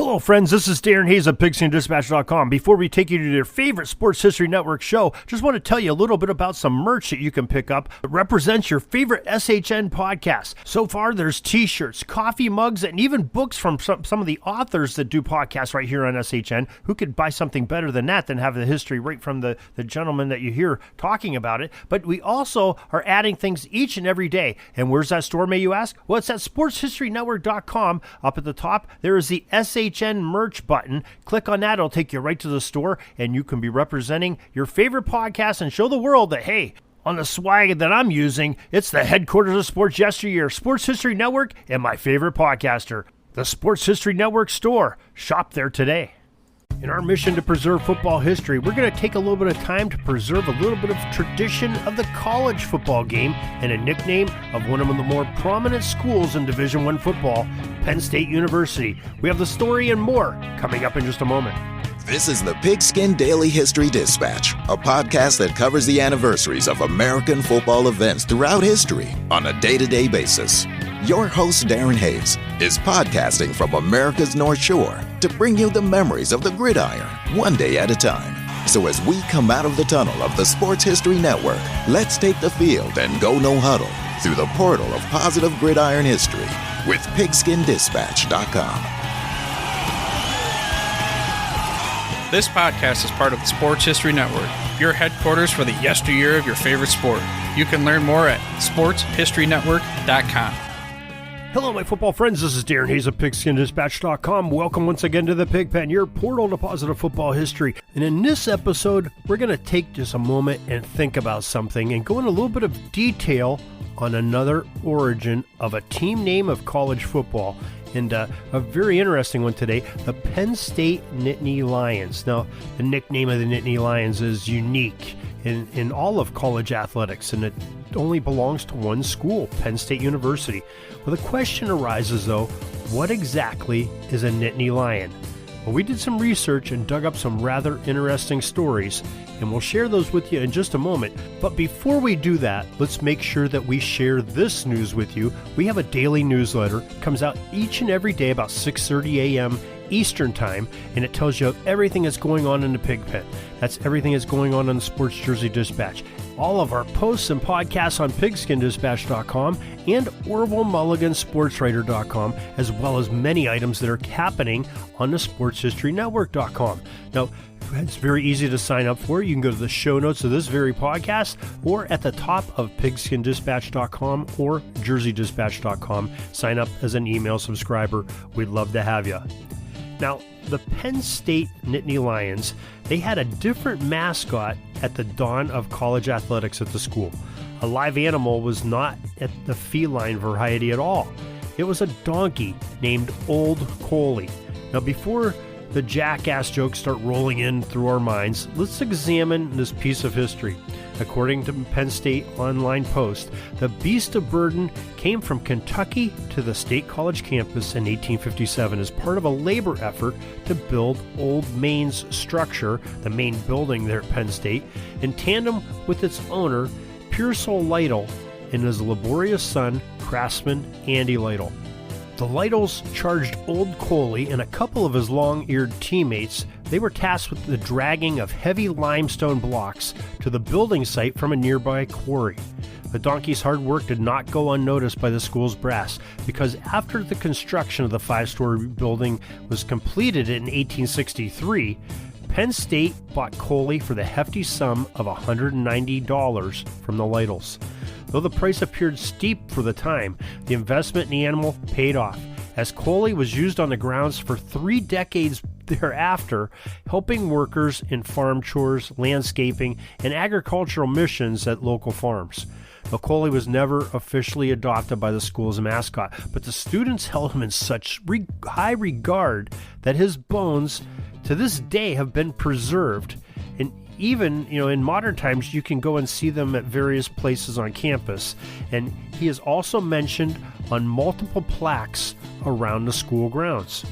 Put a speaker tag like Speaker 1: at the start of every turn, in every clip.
Speaker 1: Hello, friends. This is Darren Hayes of PigskinDispatch.com. Before we take you to your favorite Sports History Network show, just want to tell you a little bit about some merch that you can pick up that represents your favorite SHN podcast. So far, there's t-shirts, coffee mugs, and even books from some of the authors that do podcasts right here on SHN. Who could buy something better than that, than have the history right from the gentleman that you hear talking about it? But we also are adding things each and every day. And where's that store, may you ask? Well, it's at SportsHistoryNetwork.com. Up at the top, there is the SHN merch button. Click on that. It'll take you right to the store, and you can be representing your favorite podcast and show the world that, hey, on the swag that I'm using, it's the headquarters of sports yesteryear, Sports History Network, and my favorite podcaster, the Sports History Network store. Shop there today. In our mission to preserve football history, we're going to take a little bit of time to preserve a little bit of tradition of the college football game and a nickname of one of the more prominent schools in Division I football, Penn State University. We have the story and more coming up in just a moment.
Speaker 2: This is the Pigskin Daily History Dispatch, a podcast that covers the anniversaries of American football events throughout history on a day-to-day basis. Your host, Darren Hayes, is podcasting from America's North Shore to bring you the memories of the gridiron, one day at a time. So as we come out of the tunnel of the Sports History Network, let's take the field and go no huddle through the portal of positive gridiron history with PigskinDispatch.com.
Speaker 3: This podcast is part of the Sports History Network, your headquarters for the yesteryear of your favorite sport. You can learn more at SportsHistoryNetwork.com.
Speaker 1: Hello, my football friends. This is Darren Hayes of PigskinDispatch.com. Welcome once again to the Pig Pen, your portal to positive football history. And in this episode, we're going to take just a moment and think about something and go in a little bit of detail on another origin of a team name of college football. And a very interesting one today, the Penn State Nittany Lions. Now, the nickname of the Nittany Lions is unique in all of college athletics, and it only belongs to one school, Penn State University. Well, the question arises, though, what exactly is a Nittany Lion? Well, we did some research and dug up some rather interesting stories, and we'll share those with you in just a moment. But before we do that, let's make sure that we share this news with you. We have a daily newsletter. It comes out each and every day about 6:30 a.m. Eastern Time, and it tells you everything that's going on in the Pig Pen. That's everything that's going on the Sports Jersey Dispatch. All of our posts and podcasts on PigskinDispatch.com and OrvilleMulliganSportsWriter.com, as well as many items that are happening on the SportsHistoryNetwork.com. Now, it's very easy to sign up for. You can go to the show notes of this very podcast or at the top of PigskinDispatch.com or JerseyDispatch.com. Sign up as an email subscriber. We'd love to have you. Now, the Penn State Nittany Lions, they had a different mascot at the dawn of college athletics at the school. A live animal was not at the feline variety at all. It was a donkey named Old Coley. Now, before the jackass jokes start rolling in through our minds, let's examine this piece of history. According to Penn State Online Post, the beast of burden came from Kentucky to the State College campus in 1857 as part of a labor effort to build Old Maine's structure, the main building there at Penn State, in tandem with its owner, Pearsall Lytle, and his laborious son, craftsman Andy Lytle. The Lytles charged Old Coley and a couple of his long-eared teammates. They were tasked with the dragging of heavy limestone blocks to the building site from a nearby quarry. The donkey's hard work did not go unnoticed by the school's brass, because after the construction of the 5-story building was completed in 1863, Penn State bought Coley for the hefty sum of $190 from the Lytles. Though the price appeared steep for the time, the investment in the animal paid off, as Coley was used on the grounds for 3 decades thereafter, helping workers in farm chores, landscaping, and agricultural missions at local farms. Now, Coley was never officially adopted by the school as a mascot, but the students held him in such high regard that his bones to this day have been preserved. And even, in modern times, you can go and see them at various places on campus. And he is also mentioned on multiple plaques around the school grounds.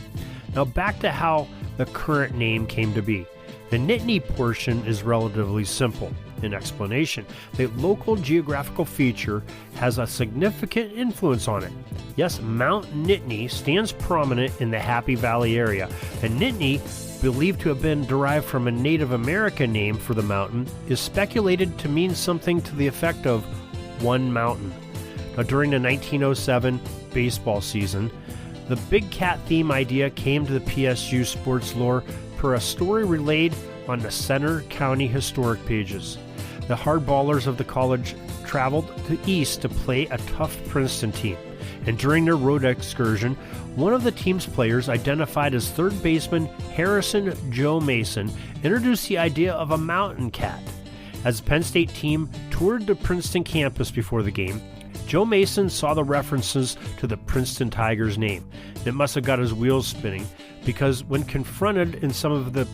Speaker 1: Now, back to how the current name came to be. The Nittany portion is relatively simple. an explanation. The local geographical feature has a significant influence on it. Yes, Mount Nittany stands prominent in the Happy Valley area, and Nittany, believed to have been derived from a Native American name for the mountain, is speculated to mean something to the effect of one mountain. Now, during the 1907 baseball season, the Big Cat theme idea came to the PSU sports lore per a story relayed on the Center County historic pages. The hardballers of the college traveled to east to play a tough Princeton team, and during their road excursion, one of the team's players, identified as third baseman Harrison Joe Mason, introduced the idea of a mountain cat. As the Penn State team toured the Princeton campus before the game, Joe Mason saw the references to the Princeton Tigers name. It must have got his wheels spinning, because when confronted in some of the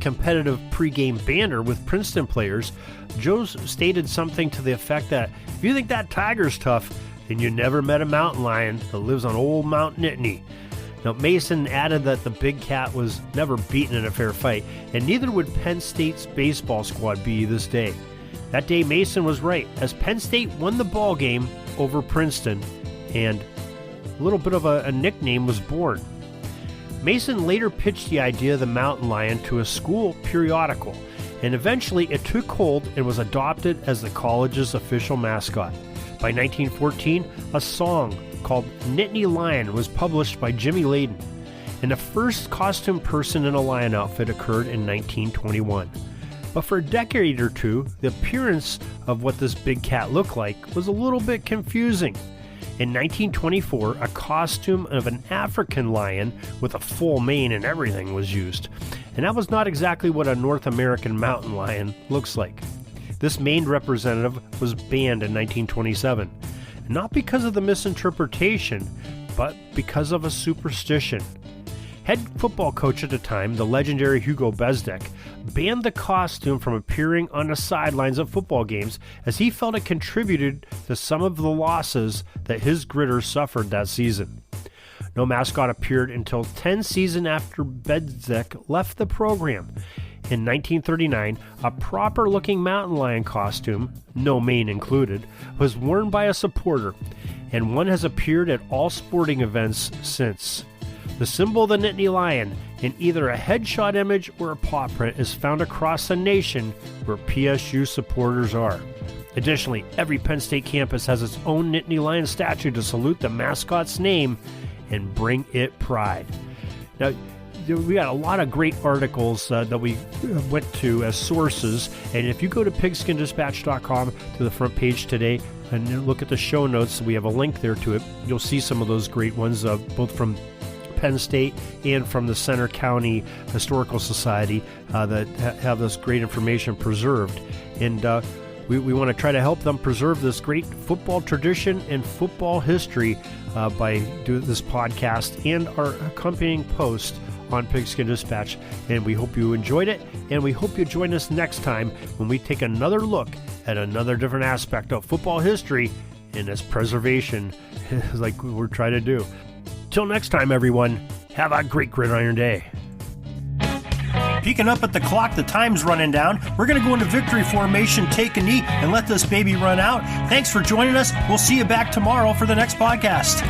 Speaker 1: competitive pregame banter with Princeton players, Joe stated something to the effect that, if you think that Tiger's tough, then you never met a mountain lion that lives on old Mount Nittany. Now, Mason added that the Big Cat was never beaten in a fair fight, and neither would Penn State's baseball squad be this day. That day, Mason was right, as Penn State won the ball game over Princeton, and a little bit of a nickname was born. Mason later pitched the idea of the mountain lion to a school periodical, and eventually it took hold and was adopted as the college's official mascot. By 1914, a song called Nittany Lion was published by Jimmy Layden, and the first costume person in a lion outfit occurred in 1921. But for a decade or two, the appearance of what this big cat looked like was a little bit confusing. In 1924, a costume of an African lion with a full mane and everything was used, and that was not exactly what a North American mountain lion looks like. This maned representative was banned in 1927, not because of the misinterpretation, but because of a superstition. Head football coach at the time, the legendary Hugo Bezdek, banned the costume from appearing on the sidelines of football games, as he felt it contributed to some of the losses that his Gritters suffered that season. No mascot appeared until 10 seasons after Bezdek left the program. In 1939, a proper-looking mountain lion costume, no mane included, was worn by a supporter, and one has appeared at all sporting events since. The symbol of the Nittany Lion, in either a headshot image or a paw print, is found across the nation where PSU supporters are. Additionally, every Penn State campus has its own Nittany Lion statue to salute the mascot's name and bring it pride. Now, we got a lot of great articles that we went to as sources, and if you go to pigskindispatch.com to the front page today and look at the show notes, we have a link there to it. You'll see some of those great ones, both from Penn State and from the Center County Historical Society that have this great information preserved. And we want to try to help them preserve this great football tradition and football history by doing this podcast and our accompanying post on Pigskin Dispatch. And we hope you enjoyed it, and we hope you join us next time when we take another look at another different aspect of football history and its preservation, like we're trying to do. Till next time, everyone, have a great gridiron day. Peeking up at the clock, the time's running down. We're going to go into victory formation, take a knee, and let this baby run out. Thanks for joining us. We'll see you back tomorrow for the next podcast.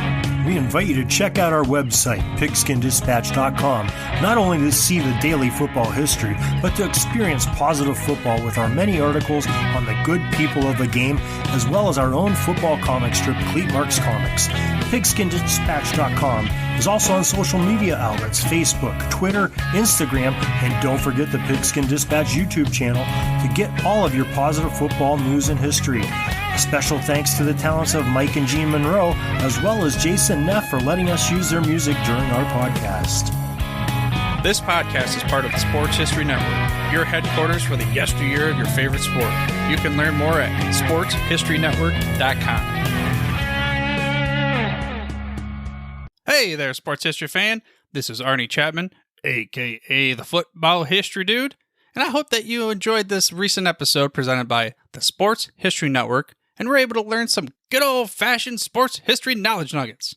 Speaker 1: We invite you to check out our website, pigskindispatch.com, not only to see the daily football history, but to experience positive football with our many articles on the good people of the game, as well as our own football comic strip, Cleat Marks Comics. Pigskindispatch.com is also on social media outlets, Facebook, Twitter, Instagram, and don't forget the Pigskin Dispatch YouTube channel to get all of your positive football news and history. A special thanks to the talents of Mike and Gene Monroe, as well as Jason Neff, for letting us use their music during our podcast.
Speaker 3: This podcast is part of the Sports History Network, your headquarters for the yesteryear of your favorite sport. You can learn more at sportshistorynetwork.com. Hey there, sports history fan. This is Arnie Chapman, a.k.a. the Football History Dude, and I hope that you enjoyed this recent episode presented by the Sports History Network and were able to learn some good old-fashioned sports history knowledge nuggets.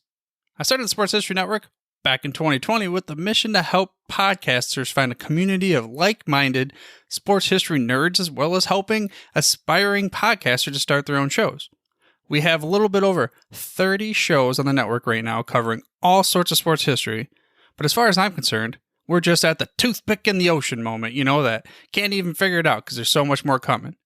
Speaker 3: I started the Sports History Network back in 2020 with the mission to help podcasters find a community of like-minded sports history nerds, as well as helping aspiring podcasters to start their own shows. We have a little bit over 30 shows on the network right now covering all sorts of sports history, but as far as I'm concerned, we're just at the toothpick in the ocean moment, that can't even figure it out because there's so much more coming.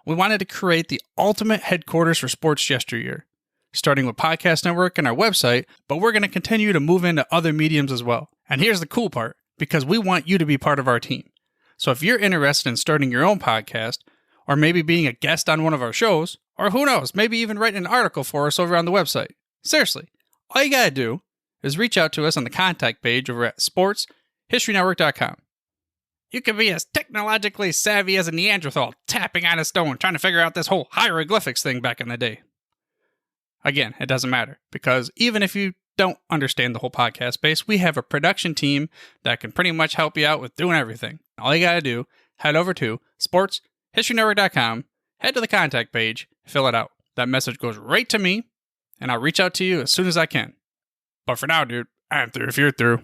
Speaker 3: We wanted to create the ultimate headquarters for sports yesteryear, starting with Podcast Network and our website, but we're going to continue to move into other mediums as well. And here's the cool part, because we want you to be part of our team. So if you're interested in starting your own podcast, or maybe being a guest on one of our shows, or who knows, maybe even writing an article for us over on the website. Seriously, all you gotta do is reach out to us on the contact page over at sportshistorynetwork.com. You can be as technologically savvy as a Neanderthal tapping on a stone trying to figure out this whole hieroglyphics thing back in the day. Again, it doesn't matter, because even if you don't understand the whole podcast space, we have a production team that can pretty much help you out with doing everything. All you gotta do, head over to sportshistorynetwork.com, head to the contact page, fill it out. That message goes right to me, and I'll reach out to you as soon as I can. But for now, dude, I'm through if you're through.